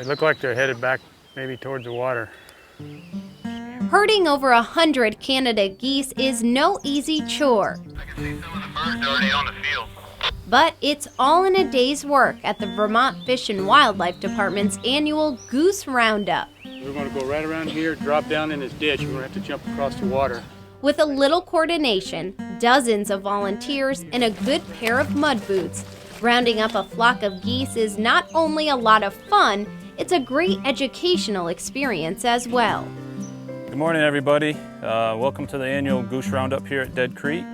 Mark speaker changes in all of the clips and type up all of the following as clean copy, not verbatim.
Speaker 1: They look like they're headed back maybe towards the water.
Speaker 2: Herding over 100 Canada geese is no easy chore.
Speaker 3: I can see some of the birds already on the field.
Speaker 2: But it's all in a day's work at the Vermont Fish and Wildlife Department's annual Goose Roundup.
Speaker 1: We're going to go right around here, drop down in this ditch. We're going to have to jump across the water.
Speaker 2: With a little coordination, dozens of volunteers, and a good pair of mud boots, rounding up a flock of geese is not only a lot of fun, it's a great educational experience as well.
Speaker 4: Good morning, everybody. Welcome to the annual Goose Roundup here at Dead Creek.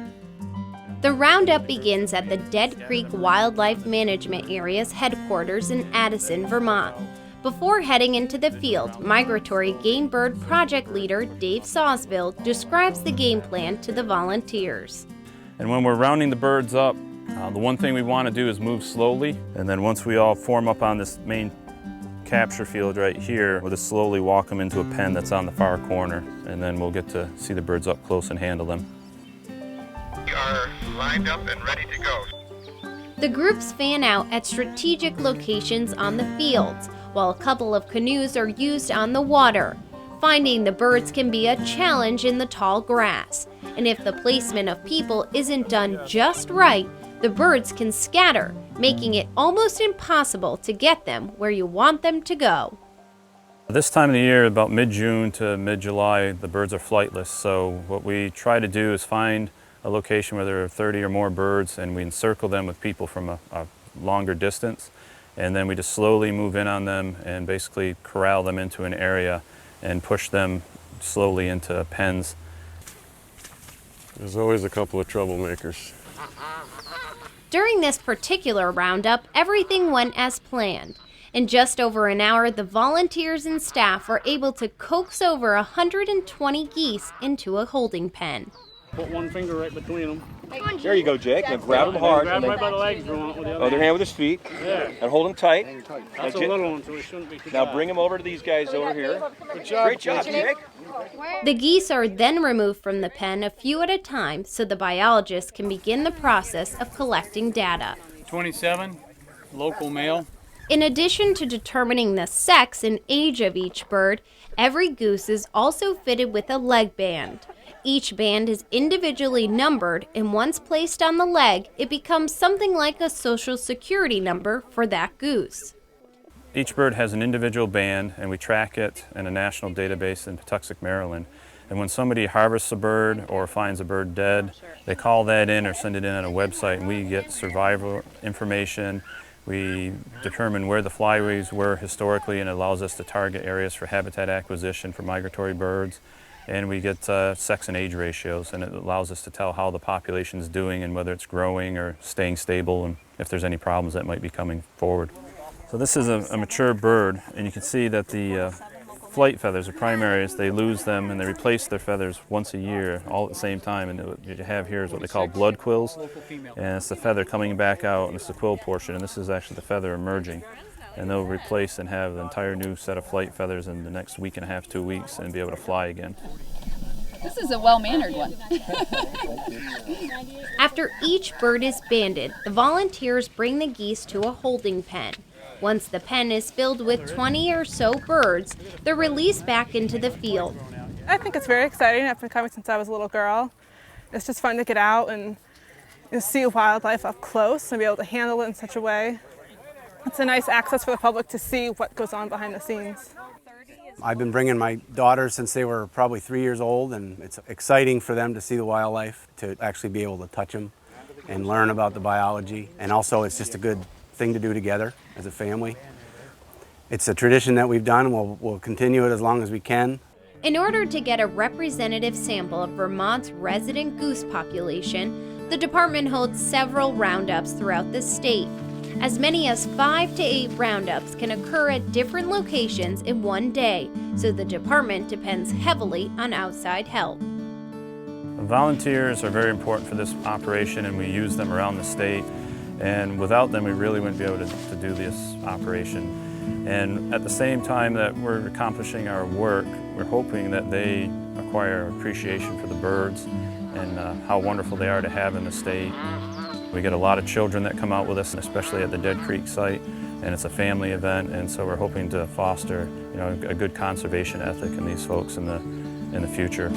Speaker 2: The roundup begins at the Dead Creek Wildlife Management Area's headquarters in Addison, Vermont. Before heading into the field, migratory game bird project leader Dave Sawsville describes the game plan to the volunteers.
Speaker 4: And when we're rounding the birds up, the one thing we want to do is move slowly. And then once we all form up on this main capture field right here, we'll just slowly walk them into a pen that's on the far corner. And then we'll get to see the birds up close and handle them.
Speaker 3: We are lined up and ready to go.
Speaker 2: The groups fan out at strategic locations on the fields, while a couple of canoes are used on the water. Finding the birds can be a challenge in the tall grass, and if the placement of people isn't done just right, the birds can scatter, making it almost impossible to get them where you want them to go.
Speaker 4: This time of the year, about mid-June to mid-July, the birds are flightless, so what we try to do is find a location where there are 30 or more birds, and we encircle them with people from a longer distance, and then we just slowly move in on them and basically corral them into an area and push them slowly into pens.
Speaker 5: There's always a couple of troublemakers.
Speaker 2: During this particular roundup, everything went as planned. In just over an hour, the volunteers and staff were able to coax over 120 geese into a holding pen.
Speaker 1: Put one finger right between them.
Speaker 6: There you go, Jake. Now grab them hard.
Speaker 1: Grab them right by the legs.
Speaker 6: Other hand with his feet.
Speaker 1: Yeah.
Speaker 6: And hold them tight.
Speaker 1: That's a little one, so it shouldn't be too
Speaker 6: Now
Speaker 1: bad.
Speaker 6: bring them over to these guys over here.
Speaker 1: Good job.
Speaker 6: Great job, Jake.
Speaker 2: The geese are then removed from the pen a few at a time so the biologists can begin the process of collecting data.
Speaker 1: 27, local male.
Speaker 2: In addition to determining the sex and age of each bird, every goose is also fitted with a leg band. Each band is individually numbered, and once placed on the leg, it becomes something like a social security number for that goose.
Speaker 4: Each bird has an individual band, and we track it in a national database in Patuxent, Maryland. And when somebody harvests a bird or finds a bird dead, they call that in or send it in on a website, and we get survival information. We determine where the flyways were historically, and it allows us to target areas for habitat acquisition for migratory birds. And we get sex and age ratios, and it allows us to tell how the population is doing and whether it's growing or staying stable, and if there's any problems that might be coming forward. So this is a mature bird, and you can see that the flight feathers, the primaries, they lose them and they replace their feathers once a year, all at the same time. And what you have here is what they call blood quills, and it's the feather coming back out, and it's the quill portion, and this is actually the feather emerging. And they'll replace and have an entire new set of flight feathers in the next week and a half, 2 weeks, and be able to fly again.
Speaker 7: This is a well-mannered one.
Speaker 2: After each bird is banded, the volunteers bring the geese to a holding pen. Once the pen is filled with 20 or so birds, they're released back into the field.
Speaker 8: I think it's very exciting. I've been coming since I was a little girl. It's just fun to get out and see wildlife up close and be able to handle it in such a way. It's a nice access for the public to see what goes on behind the scenes.
Speaker 9: I've been bringing my daughters since they were probably 3 years old, and it's exciting for them to see the wildlife, to actually be able to touch them and learn about the biology. And also it's just a good thing to do together as a family. It's a tradition that we've done, and we'll continue it as long as we can.
Speaker 2: In order to get a representative sample of Vermont's resident goose population, the department holds several roundups throughout the state. As many as 5 to 8 roundups can occur at different locations in one day, so the department depends heavily on outside help.
Speaker 4: Volunteers are very important for this operation, and we use them around the state. And without them, we really wouldn't be able to do this operation. And at the same time that we're accomplishing our work, we're hoping that they acquire appreciation for the birds and how wonderful they are to have in the state. We get a lot of children that come out with us, especially at the Dead Creek site, and it's a family event, and so we're hoping to foster, a good conservation ethic in these folks in the future.